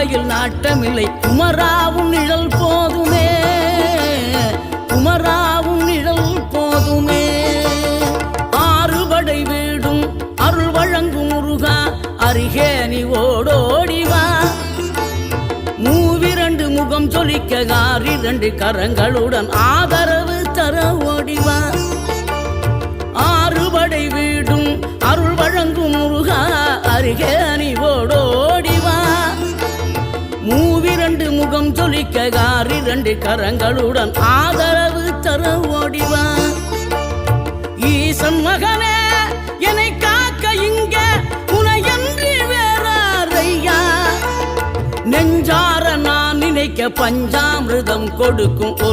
வாழ்க்கையில் நாட்டமில்லை குமராவும் நிழல் போதுமே, குமராவும் நிழல் போதுமே. ஆறுபடை வீடும் அருள் வழங்கும் முருகா அருகே நீ ஓடோடிவா. மூவிரண்டு முகம் சொலிக்க ஆறிரண்டு கரங்களுடன் ஆதரவு தர ஓடிவா. ஆறுபடை வீடும் அருள் வழங்கும் முருகா அருகே நீ ஓடோடிவா. மூவிரண்டு முகம் சொலிக்க ஆறிரண்டு கரங்களுடன் ஆதரவு தர ஓடிவா. ஈசன் மகனே என்னை காக்க இங்க உனையன்றி வேறாரையா. நெஞ்சார நான் நினைக்க பஞ்சாமிர்தம் கொடுக்கும்